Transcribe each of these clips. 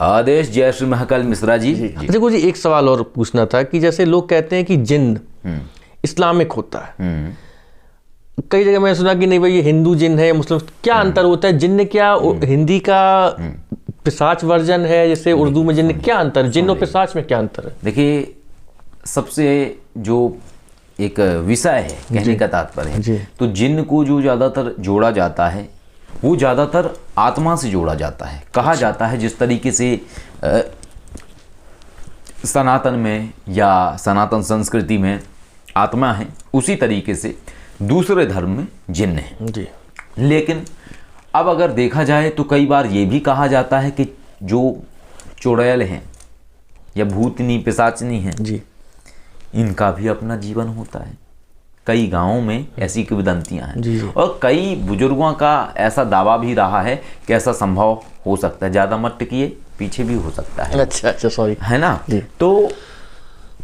आदेश जय श्री महाकाल मिश्रा जी। देखो जी, एक सवाल और पूछना था कि जैसे लोग कहते हैं कि जिन्न इस्लामिक होता है, कई जगह मैंने सुना कि नहीं भाई ये हिंदू जिन्न है, मुस्लिम, क्या अंतर होता है? जिन्न क्या हिंदी का पिशाच वर्जन है, जैसे उर्दू में जिन्न, क्या अंतर? जिन्न और पिशाच में क्या अंतर है? देखिए, सबसे जो एक विषय है कहने का तात्पर्य है, तो जिन्न को जो ज़्यादातर जोड़ा जाता है वो ज़्यादातर आत्मा से जोड़ा जाता है। कहा जाता है जिस तरीके से सनातन में या सनातन संस्कृति में आत्मा है, उसी तरीके से दूसरे धर्म में जिन्न है जी। लेकिन अब अगर देखा जाए तो कई बार ये भी कहा जाता है कि जो चुड़ैल हैं या भूतनी पिशाचनी हैं जी, इनका भी अपना जीवन होता है। कई गांवों में ऐसी किंवदंतियां हैं और कई बुजुर्गों का ऐसा दावा भी रहा है कि ऐसा संभव हो सकता है, ज़्यादा मत टिकिए, पीछे भी हो सकता है। अच्छा, सॉरी, है ना। तो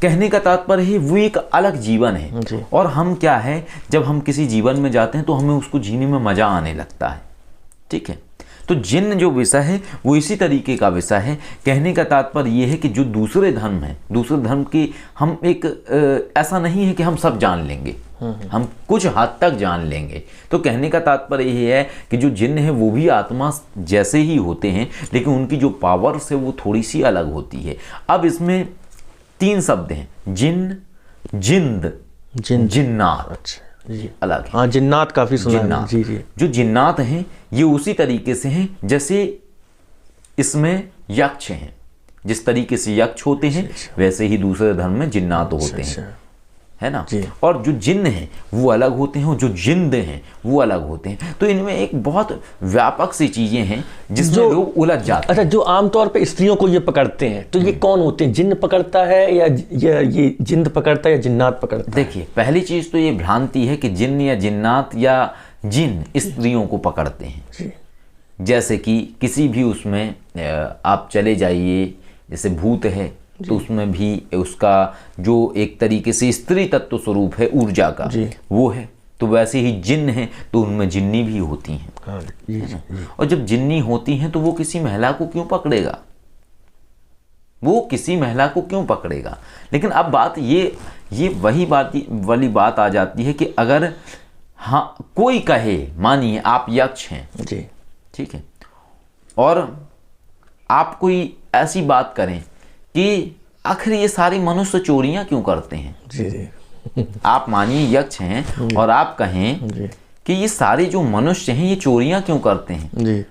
कहने का तात्पर्य है वो एक अलग जीवन है और हम क्या है, जब हम किसी जीवन में जाते हैं तो हमें उसको जीने में मज़ा आने लगता है। ठीक है, तो जिन्न जो विषय है वो इसी तरीके का विषय है। कहने का तात्पर्य ये है कि जो दूसरे धर्म है, दूसरे धर्म की हम एक ऐसा नहीं है कि हम सब जान लेंगे, हम कुछ हद तक जान लेंगे। तो कहने का तात्पर्य ये है कि जो जिन्न है वो भी आत्मा जैसे ही होते हैं, लेकिन उनकी जो पावर्स है वो थोड़ी सी अलग होती है। अब इसमें 3 शब्द हैं, जिन्न, जिंद, जिन्नात। अच्छा जी, अलग है। हाँ, जिन्नात काफी सुना है। जी जी। जो जिन्नात हैं ये उसी तरीके से हैं जैसे इसमें यक्ष हैं। जिस तरीके से यक्ष होते हैं वैसे ही दूसरे धर्म में जिन्नात होते हैं, है ना। और जो जिन्न हैं वो अलग होते हैं और जो जिंद हैं वो अलग होते हैं। तो इनमें एक बहुत व्यापक सी चीजें हैं जिसमें लोग उलझ जाते हैं। अच्छा, जो आमतौर पे स्त्रियों को ये पकड़ते हैं तो ये कौन होते हैं? जिन्न पकड़ता है या ये जिंद पकड़ता है या जिन्नात पकड़ता है? देखिए, पहली चीज तो ये भ्रांति है कि जिन्न या जिन्नात या जिन्न स्त्रियों को पकड़ते हैं। जैसे कि किसी भी उसमें आप चले जाइए, जैसे भूत है तो उसमें भी उसका जो एक तरीके से स्त्री तत्व स्वरूप है ऊर्जा का वो है, तो वैसे ही जिन्न है तो उनमें जिन्नी भी होती हैं। और जब जिन्नी होती हैं तो वो किसी महिला को क्यों पकड़ेगा, वो किसी महिला को क्यों पकड़ेगा? लेकिन अब बात ये वही वाली बात आ जाती है कि अगर हाँ कोई कहे, मानिए आप यक्ष हैं जी, ठीक है, और आप कोई ऐसी बात करें कि आखिर ये सारे मनुष्य चोरियां क्यों करते हैं जी। आप मानिए यक्ष हैं और आप कहें कि ये सारे जो मनुष्य हैं ये चोरियां क्यों करते हैं जी,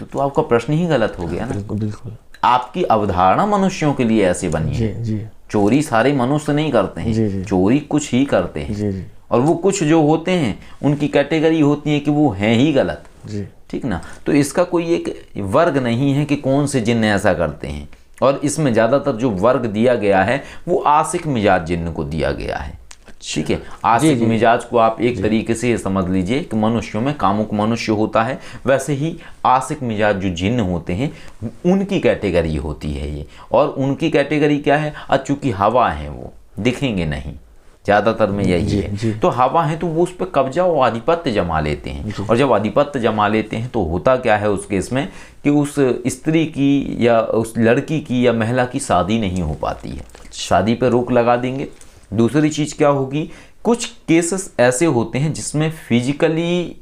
तो आपका प्रश्न ही गलत हो गया ना। बिल्कुल। आपकी अवधारणा मनुष्यों के लिए ऐसे बनी है। चोरी सारे मनुष्य नहीं करते हैं, चोरी कुछ ही करते हैं और वो कुछ जो होते हैं उनकी कैटेगरी होती है कि वो हैं ही गलत, ठीक ना। तो इसका कोई एक वर्ग नहीं है कि कौन से जिन्न ऐसा करते हैं। और इसमें ज़्यादातर जो वर्ग दिया गया है वो आशिक मिजाज जिन्न को दिया गया है। ठीक है, आशिक मिजाज को आप एक तरीके से समझ लीजिए कि मनुष्यों में कामुक मनुष्य होता है, वैसे ही आशिक मिजाज जो जिन्न होते हैं उनकी कैटेगरी होती है ये। और उनकी कैटेगरी क्या है? चूँकि हवा है वो दिखेंगे नहीं, ज़्यादातर में यही है। तो हवा है तो वो उस पर कब्जा और आधिपत्य जमा लेते हैं, और जब आधिपत्य जमा लेते हैं तो होता क्या है उस केस में कि उस स्त्री की या उस लड़की की या महिला की शादी नहीं हो पाती है, शादी पे रोक लगा देंगे। दूसरी चीज़ क्या होगी, कुछ केसेस ऐसे होते हैं जिसमें फिजिकली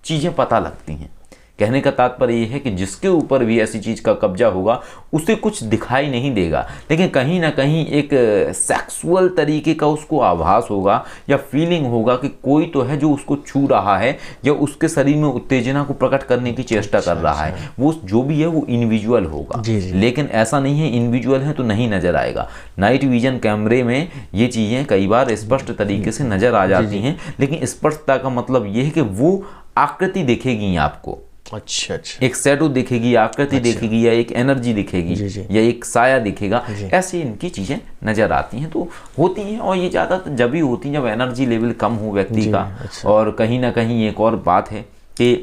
चीज़ें पता लगती हैं। कहने का तात्पर्य ये है कि जिसके ऊपर भी ऐसी चीज़ का कब्जा होगा उसे कुछ दिखाई नहीं देगा, लेकिन कहीं ना कहीं एक सेक्सुअल तरीके का उसको आभास होगा या फीलिंग होगा कि कोई तो है जो उसको छू रहा है या उसके शरीर में उत्तेजना को प्रकट करने की चेष्टा कर रहा है। वो जो भी है वो इंडिविजुअल होगा। लेकिन ऐसा नहीं है इंडिविजुअल है तो नहीं नज़र आएगा। नाइट विजन कैमरे में ये चीज़ें कई बार स्पष्ट तरीके से नज़र आ जाती हैं, लेकिन स्पष्टता का मतलब ये है कि वो आकृति दिखेगी आपको। अच्छा, एक शैडो दिखेगी, आकृति दिखेगी, या एक एनर्जी दिखेगी या एक साया दिखेगा, ऐसी इनकी चीज़ें नज़र आती हैं तो होती हैं। और ये ज़्यादातर जब भी होती हैं जब एनर्जी लेवल कम हो व्यक्ति का। और कहीं ना कहीं एक और बात है कि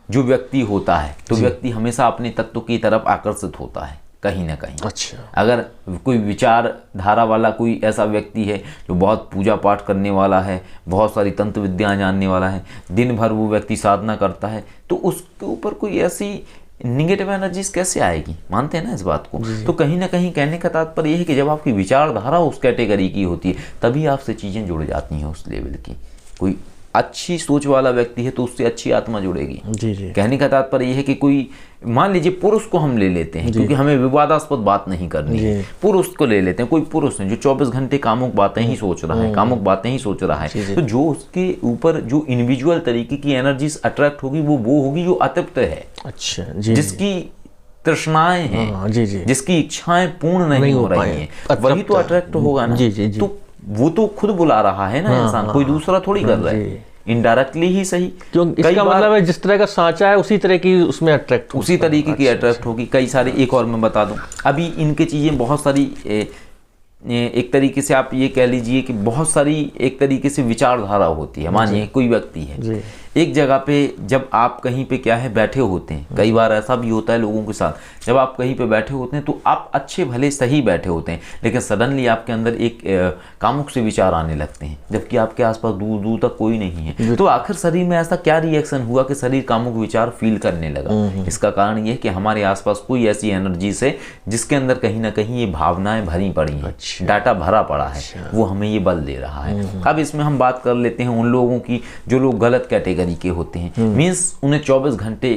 जो व्यक्ति होता है तो व्यक्ति हमेशा अपने तत्व की तरफ आकर्षित होता है कहीं ना कहीं। अच्छा, अगर कोई विचारधारा वाला कोई ऐसा व्यक्ति है जो बहुत पूजा पाठ करने वाला है, बहुत सारी तंत्र विद्या जानने वाला है, दिन भर वो व्यक्ति साधना करता है, तो उसके ऊपर कोई ऐसी निगेटिव एनर्जीज कैसे आएगी, मानते हैं ना इस बात को। तो कहीं ना कहीं कहने का तात्पर्य यह है कि जब आपकी विचारधारा उस कैटेगरी की होती है तभी आपसे चीज़ें जुड़ जाती हैं उस लेवल की। कोई अच्छी सोच वाला व्यक्ति है तो उससे अच्छी आत्मा जुड़ेगी। जी जी। कहने का तात्पर्य यह है कि कोई, मान लीजिए पुरुष को हम ले लेते हैं, क्योंकि हमें विवादास्पद बात नहीं करनी है, पुरुष को ले लेते हैं। कोई पुरुष है जो 24 घंटे कामुक बातें ही सोच रहा है, कामुक बातें ही सोच रहा है, तो जो उसके ऊपर जो इंडिविजुअल तरीके की एनर्जीज अट्रैक्ट होगी वो होगी जो अतृप्त है। अच्छा जी। जिसकी तृष्णाएं हैं, जी जी, जिसकी इच्छाएं पूर्ण नहीं हो रही हैं, वही तो अट्रैक्ट होगा ना। तो वो तो खुद बुला रहा है ना इंसान, कोई दूसरा थोड़ी कर रहा है, इनडायरेक्टली ही सही। इसका मतलब है जिस तरह का सांचा है उसी तरह की उसमें अट्रैक्ट, उसी तरीके की अट्रैक्ट होगी। कई सारे, एक और मैं बता दूं, अभी इनके चीज़ें बहुत सारी, एक तरीके से आप ये कह लीजिए कि बहुत सारी एक तरीके से विचारधारा होती है। मानिए कोई व्यक्ति है एक जगह पे, जब आप कहीं पे क्या है बैठे होते हैं, कई बार ऐसा भी होता है लोगों के साथ, जब आप कहीं पे बैठे होते हैं तो आप अच्छे भले सही बैठे होते हैं, लेकिन सडनली आपके अंदर एक कामुक से विचार आने लगते हैं, जबकि आपके आसपास दूर दूर तक कोई नहीं है। तो आखिर शरीर में ऐसा क्या रिएक्शन हुआ कि शरीर कामुक विचार फील करने लगा? इसका कारण ये है कि हमारे आसपास कोई ऐसी एनर्जीज है जिसके अंदर कहीं ना कहीं ये भावनाएं भरी पड़ी हैं, डाटा भरा पड़ा है, वो हमें ये बल दे रहा है। अब इसमें हम बात कर लेते हैं उन लोगों की जो लोग गलत कैटेगरी के होते हैं, मीन्स उन्हें 24 घंटे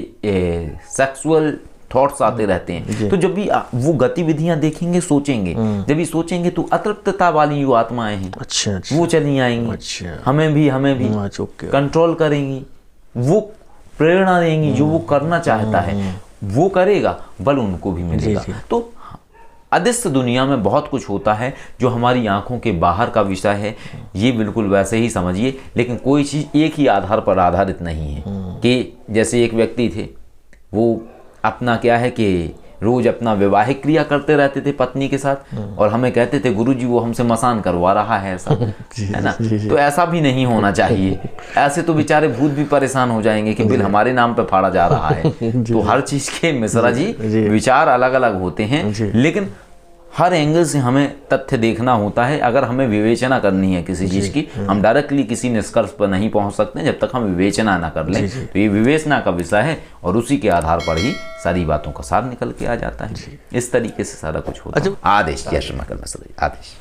सेक्सुअल थॉट्स आते रहते हैं। तो जब भी वो गतिविधियां देखेंगे, सोचेंगे, जब भी सोचेंगे तो अतृप्तता वाली जो आत्माएं हैं, अच्छा, वो चली आएंगी, हमें भी कंट्रोल करेंगी, वो प्रेरणा देंगी, जो वो करना चाहता है वो करेगा, बल उनको भी मिलेगा। तो अदृश्य दुनिया में बहुत कुछ होता है जो हमारी आंखों के बाहर का विषय है, ये बिल्कुल वैसे ही समझिए। लेकिन कोई चीज़ एक ही आधार पर आधारित नहीं है कि जैसे एक व्यक्ति थे, वो अपना क्या है कि रोज अपना वैवाहिक क्रिया करते रहते थे पत्नी के साथ, और हमें कहते थे गुरुजी वो हमसे मसान करवा रहा है, ऐसा है ना। तो ऐसा भी नहीं होना चाहिए। ऐसे तो बेचारे भूत भी परेशान हो जाएंगे कि बिल हमारे नाम पे फाड़ा जा रहा है। तो हर चीज के मिश्रा जी विचार अलग अलग होते हैं, लेकिन हर एंगल से हमें तथ्य देखना होता है। अगर हमें विवेचना करनी है किसी चीज़ की, हम डायरेक्टली किसी निष्कर्ष पर नहीं पहुंच सकते जब तक हम विवेचना ना कर लें। तो ये विवेचना का विषय है और उसी के आधार पर ही सारी बातों का सार निकल के आ जाता है। इस तरीके से सारा कुछ होता है। आदेश, आदेश।